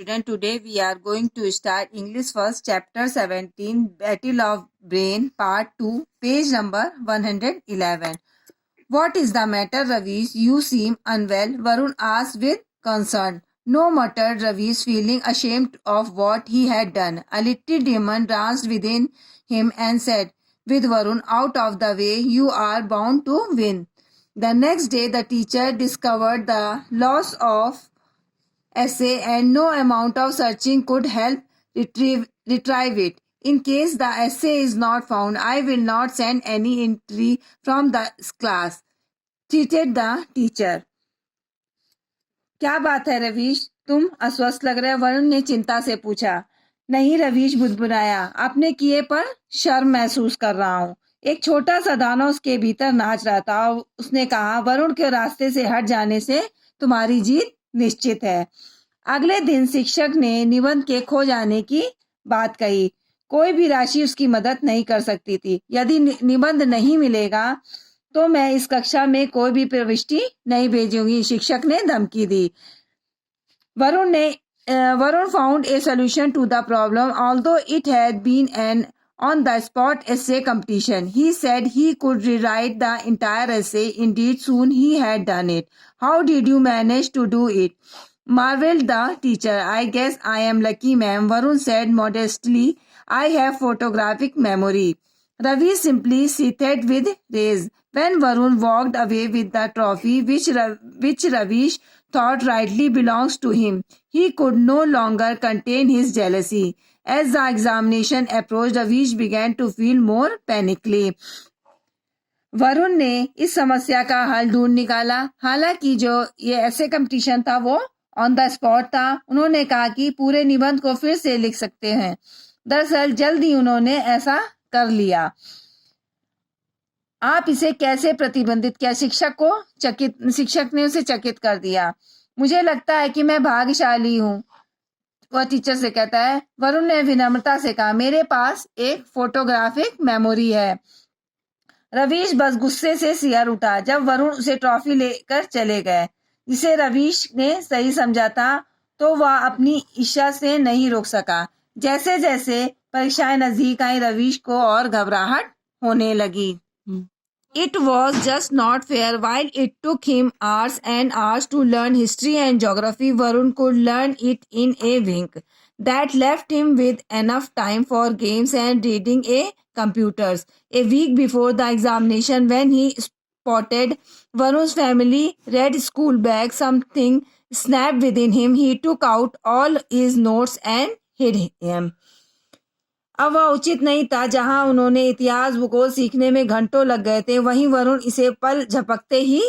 student, today we are going to start English first chapter 17 Battle of Brain part 2 page number 111. What is the matter, Ravish? You seem unwell, Varun asked with concern. No, muttered Ravish, feeling ashamed of what he had done. A little demon danced within him and said, with Varun out of the way, you are bound to win. The next day, the teacher discovered the loss of essay and no amount of searching could help retrieve it. In case the essay is not found, I will not send any entry from the class. Treated the teacher. क्या बात है रवीश, तुम अस्वस्थ लग रहे हो? वरुण ने चिंता से पूछा। नहीं, रवीश बुदबुदाया, अपने किए पर शर्म महसूस कर रहा हूँ। एक छोटा सा दाना उसके भीतर नाच रहा था और उसने कहा, वरुण के रास्ते से हट जाने से तुम्हारी जीत निश्चित है। अगले दिन शिक्षक ने निबंध के खो जाने की बात कही। कोई भी राशि उसकी मदद नहीं कर सकती थी। यदि निबंध नहीं मिलेगा तो मैं इस कक्षा में कोई भी प्रविष्टि नहीं भेजूंगी, शिक्षक ने धमकी दी। Varun found a solution to the problem although it had been an on the spot essay competition. He said he could rewrite the entire essay. Indeed, soon he had done it. How did you manage to do it? Marveled the teacher. I guess I am lucky, ma'am, Varun said modestly. I have photographic memory. Ravi simply seethed with rage. When Varun walked away with the trophy, which Ravish thought rightly belongs to him, he could no longer contain his jealousy. As the examination approached, Ravish began to feel more panically. Varun ने इस समस्या का हल ढूंढ निकाला। हालांकि जो ये ऐसे कंपटीशन था वो ऑन द स्पॉट था। उन्होंने कहा कि पूरे निबंध को फिर से लिख सकते हैं। दरअसल जल्द ही उन्होंने ऐसा कर लिया। आप इसे कैसे प्रतिबंधित किया? शिक्षक ने उसे चकित कर दिया। मुझे लगता है कि मैं भाग्यशाली हूँ, वह टीचर से कहता है। वरुण ने विनम्रता से कहा, मेरे पास एक फोटोग्राफिक मेमोरी है। रवीश बस गुस्से से सिर उठा जब वरुण उसे ट्रॉफी लेकर चले गए, जिसे रवीश ने सही समझा था, तो वह अपनी इच्छा से नहीं रोक सका। जैसे जैसे परीक्षाएं नजदीक आई, रवीश को और घबराहट होने लगी। It was just not fair. While it took him hours and hours to learn history and geography, Varun could learn it in a wink. That left him with enough time for games and reading a computers. A week before the examination, when he spotted Varun's family red school bag, something snapped within him. He took out all his notes and hid them. अब वह उचित नहीं था। जहां उन्होंने इतिहास भूगोल सीखने में घंटों लग गए थे, वहीं वरुण इसे पल झपकते ही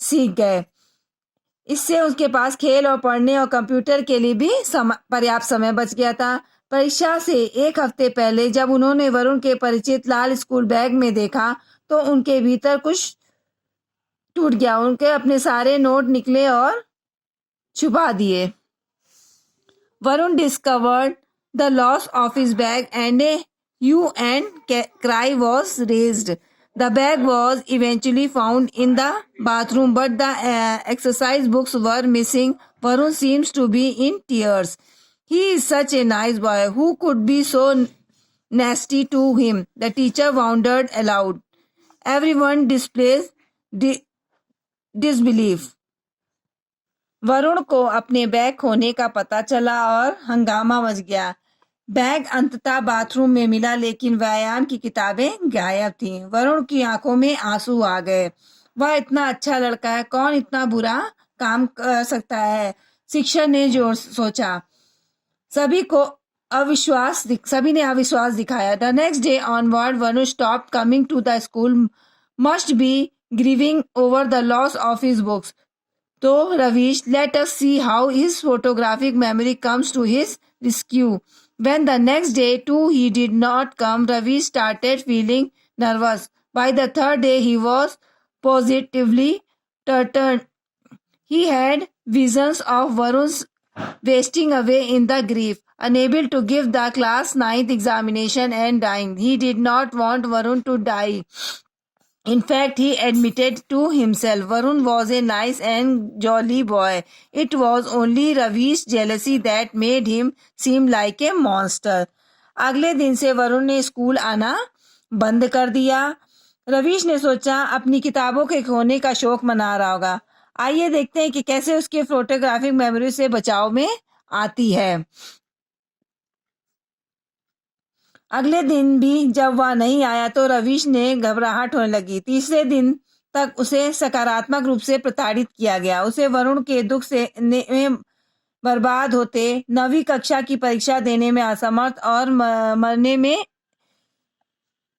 सीख गए। इससे उसके पास खेल और पढ़ने और कंप्यूटर के लिए भी पर्याप्त समय बच गया था। परीक्षा से एक हफ्ते पहले जब उन्होंने वरुण के परिचित लाल स्कूल बैग में देखा तो उनके भीतर कुछ टूट गया। उनके अपने सारे नोट निकले और छुपा दिए। Varun discovered the loss of his bag and a hue and cry was raised. The bag was eventually found in the bathroom, but the exercise books were missing. Varun seems to be in tears. He is such a nice boy. Who could be so nasty to him? The teacher wondered aloud. Everyone displays disbelief. Varun को अपने bag खोने का पता चला और हंगामा much गया। Bag अंततः बाथरूम में मिला, लेकिन व्यायाम की किताबें गायब थीं। वरुण की आंखों में आंसू आ गए। वह इतना अच्छा लड़का है, कौन इतना बुरा काम कर सकता है? शिक्षक ने जोर सोचा। सभी ने अविश्वास दिखाया। The next day onward Varun stopped coming to the school, must be grieving over the loss of his books. तो Ravish, let us see how his photographic memory comes to his rescue. When the next day too he did not come, Ravish started feeling nervous. By the third day he was positively perturbed. He had visions of Varun's wasting away in the grief, unable to give the class 9th examination and dying. He did not want Varun to die. In fact, he admitted to himself, Varun was a nice and jolly boy. It was only Ravish's jealousy that made him seem like a monster. अगले दिन से वरुण ने school आना बंद कर दिया। रवीश ने सोचा अपनी किताबों के खोने का शौक मना रहा होगा। आइए देखते हैं कि कैसे उसके फोटोग्राफिक मेमोरी से बचाव में आती है। अगले दिन भी जब वह नहीं आया तो रवीश ने घबराहट होने लगी। तीसरे दिन तक उसे सकारात्मक रूप से प्रताड़ित किया गया। उसे वरुण के दुख से में बर्बाद होते, 9वीं कक्षा की परीक्षा देने में असमर्थ और मरने में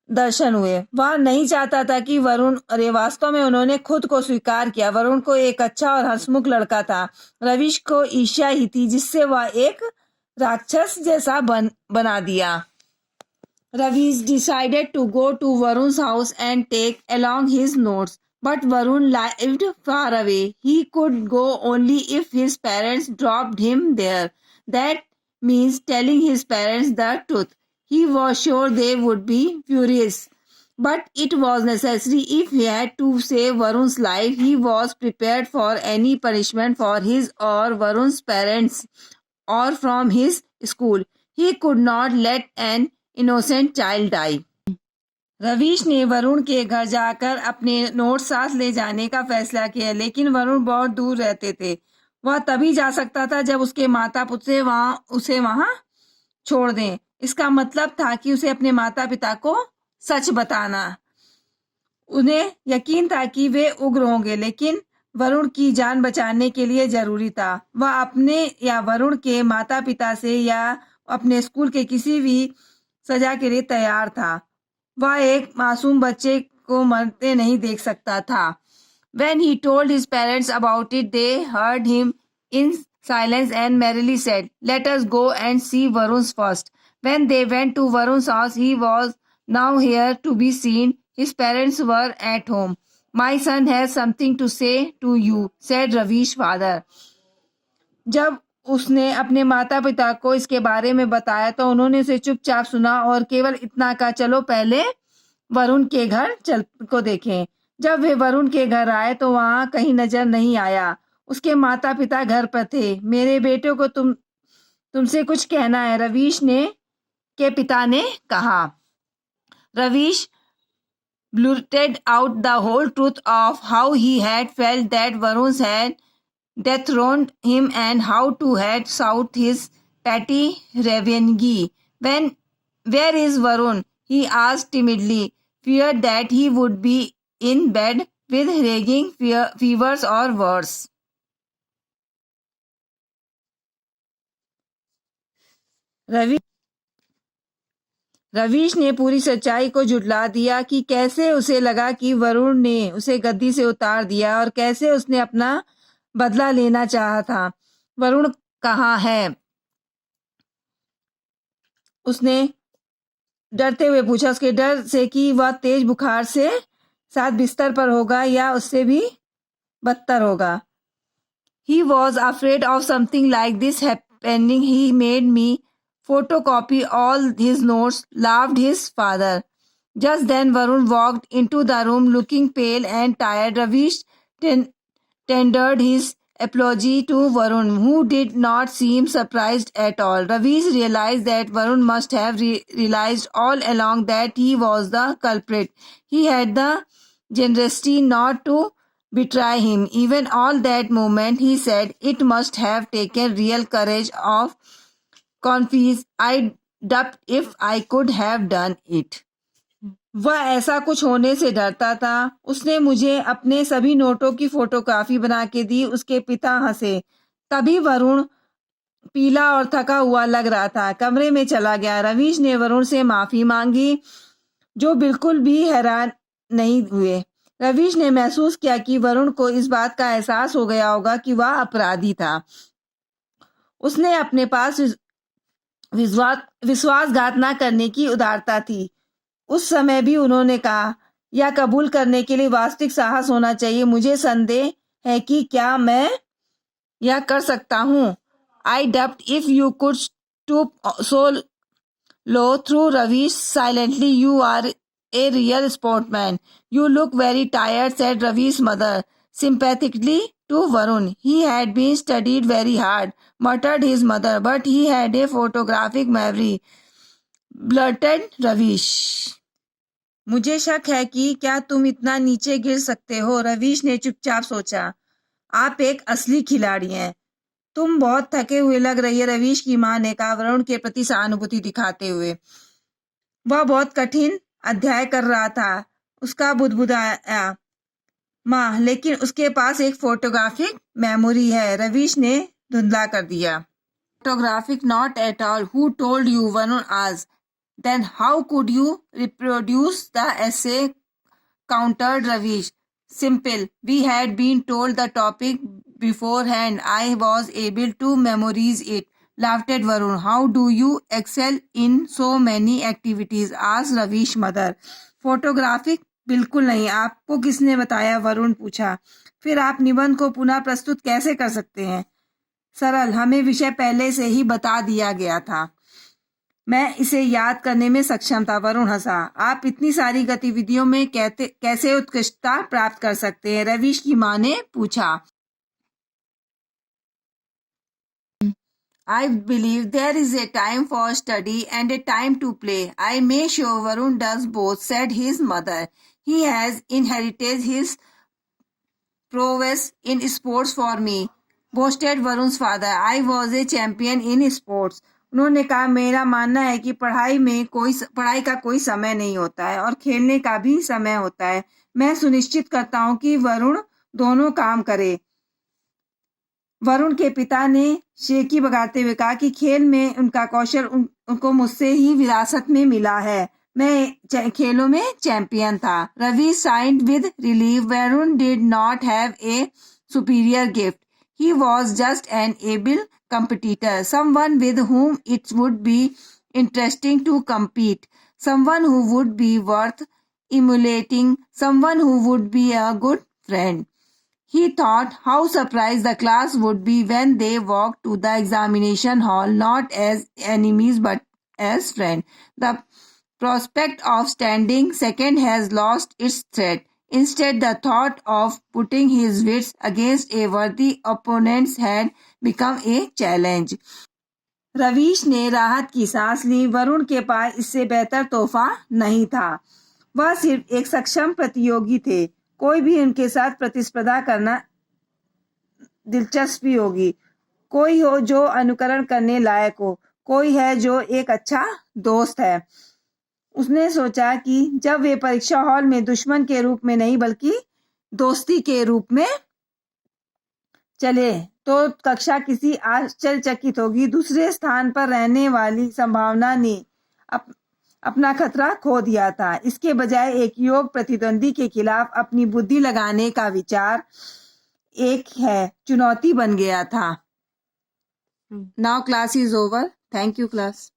दर्शन हुए। वह नहीं चाहता था कि वरुण, अरे वास्तव में उन्होंने खुद को स्वीकार किया। वरुण को एक अच्छा और हंसमुख लड़का था। रवीश को ईर्ष्या ही थी जिससे वह एक राक्षस जैसा बना दिया। Ravish decided to go to Varun's house and take along his notes. But Varun lived far away. He could go only if his parents dropped him there. That means telling his parents the truth. He was sure they would be furious. But it was necessary if he had to save Varun's life. He was prepared for any punishment for his or Varun's parents or from his school. He could not let an innocent child die. Ravish ने वरुण के घर जाकर अपने note साथ ले जाने का फैसला किया, लेकिन वरुण बहुत दूर रहते थे। वह तभी जा सकता था जब उसके माता पिता उसे वहां छोड़ दें। इसका मतलब था कि उसे अपने माता पिता को सच बताना। उन्हें यकीन था कि वे उग्र होंगे, लेकिन वरुण की जान बचाने के लिए जरूरी था। वह अपने या वरुण के माता पिता से या अपने स्कूल के किसी भी सजा के लिए तैयार था। वह एक मासूम बच्चे को मरते नहीं देख सकता था। When he told his parents about it, they heard him in silence and merrily said, "Let us go and see Varun's first." When they went to Varun's house, he was now here to be seen. His parents were at home. "My son has something to say to you," said Ravish's father. जब उसने अपने माता पिता को इसके बारे में बताया तो उन्होंने उसे चुपचाप सुना और केवल इतना कहा, चलो पहले वरुण के घर को देखें। जब वे वरुण के घर आए तो वहां कहीं नजर नहीं आया। उसके माता पिता घर पर थे। मेरे बेटे को तुमसे कुछ कहना है, रवीश के पिता ने कहा। Ravish blurted out the whole truth of how he had felt that Varun had dethroned him and how to had sought his petty revenge. Where is Varun? He asked timidly, feared that he would be in bed with raging fevers or worse. Ravish ने पूरी सच्चाई को झुठला दिया कि कैसे उसे लगा कि वरुण ने उसे गद्दी से उतार दिया और कैसे उसने अपना बदला लेना चाहा था। वरुण कहाँ है? उसने डरते हुए पूछा, उसके डर से कि वह तेज बुखार से साथ बिस्तर पर होगा या उससे भी बदतर होगा। He was afraid of something like this happening. He made me photocopy all his notes, laughed his father. Just then Varun walked into the room looking pale and tired. Ravish tendered his apology to Varun, who did not seem surprised at all. Ravish realized that Varun must have realized all along that he was the culprit. He had the generosity not to betray him. Even all that moment, he said, it must have taken real courage of confess. I doubt if I could have done it. वह ऐसा कुछ होने से डरता था। उसने मुझे अपने सभी नोटों की फोटोकॉपी बना के दी। उसके पिता हंसे। तभी वरुण पीला और थका हुआ लग रहा था। कमरे में चला गया। रवीश ने वरुण से माफी मांगी, जो बिल्कुल भी हैरान नहीं हुए। रवीश ने महसूस किया कि वरुण को इस बात का एहसास हो गया होगा कि वह अपराधी था। उसने अपने पास विश्वासघात न करने की उदारता थी। उस समय भी उन्होंने कहा, यह कबूल करने के लिए वास्तविक साहस होना चाहिए। मुझे संदेह है कि क्या मैं यह कर सकता हूँ। I doubt if you could stoop so low through Ravish silently. You are a real sportsman. You look very tired, said Ravi's mother, sympathetically to Varun. He had been studied very hard, muttered his mother, but he had a photographic memory, blurted Ravish. मुझे शक है कि क्या तुम इतना नीचे गिर सकते हो, रवीश ने चुपचाप सोचा। आप एक असली खिलाड़ी हैं। तुम बहुत थके हुए लग रही है, रवीश की मां ने कहा वरुण के प्रति सहानुभूति दिखाते हुए। वह बहुत कठिन अध्याय कर रहा था। उसका बुदबुदाया, मां, लेकिन उसके पास एक फोटोग्राफिक मेमोरी है, रवीश ने धुंधला कर दिया। Photographic not at all, who told you, Varun asked. Then how could you reproduce the essay? Countered Ravish. Simple. We had been told the topic beforehand. I was able to memorize it. Laughed Varun. How do you excel in so many activities? Asked Ravish mother. Photographic? बिल्कुल नहीं। आपको किसने बताया? वरुण पूछा। फिर आप निबंध को पुनः प्रस्तुत कैसे कर सकते हैं? सरल, हमें विषय पहले से ही बता दिया गया था। मैं इसे याद करने में सक्षम था, वरुण हंसा। आप इतनी सारी गतिविधियों में कैसे उत्कृष्टता प्राप्त कर सकते हैं? रवीश की मां ने पूछा। I believe there is a time for study and a time to play. I may show Varun does both, said his mother. He has inherited his prowess in sports for me, boasted Varun's father. I was a champion in sports. उन्होंने कहा, मेरा मानना है कि पढ़ाई का कोई समय नहीं होता है और खेलने का भी समय होता है। मैं सुनिश्चित करता हूं कि वरुण दोनों काम करे। वरुण के पिता ने शेखी बगाते हुए कहा कि खेल में उनका कौशल उनको मुझसे ही विरासत में मिला है। मैं खेलों में चैंपियन था। Ravi sighed with relief. Varun did not have a superior gift. He was just an able competitor, someone with whom it would be interesting to compete, someone who would be worth emulating, someone who would be a good friend. He thought how surprised the class would be when they walked to the examination hall, not as enemies but as friends. The prospect of standing second has lost its threat. Instead, the thought of putting his wits against a worthy opponent had become a challenge. Ravish ने राहत की सांस ली। वरुण के पास इससे बेहतर तोहफा नहीं था। वह सिर्फ एक सक्षम प्रतियोगी थे। कोई भी उनके साथ प्रतिस्पर्धा करना दिलचस्पी होगी। कोई हो जो अनुकरण करने लायक हो, कोई है जो एक अच्छा दोस्त है। उसने सोचा कि जब वे परीक्षा हॉल में दुश्मन के रूप में नहीं बल्कि दोस्ती के रूप में चले तो कक्षा किसी आश्चर्यचकित होगी। दूसरे स्थान पर रहने वाली संभावना ने अपना खतरा खो दिया था। इसके बजाय एक योग प्रतिद्वंदी के खिलाफ अपनी बुद्धि लगाने का विचार एक है चुनौती बन गया था। Now class is over. Thank you class.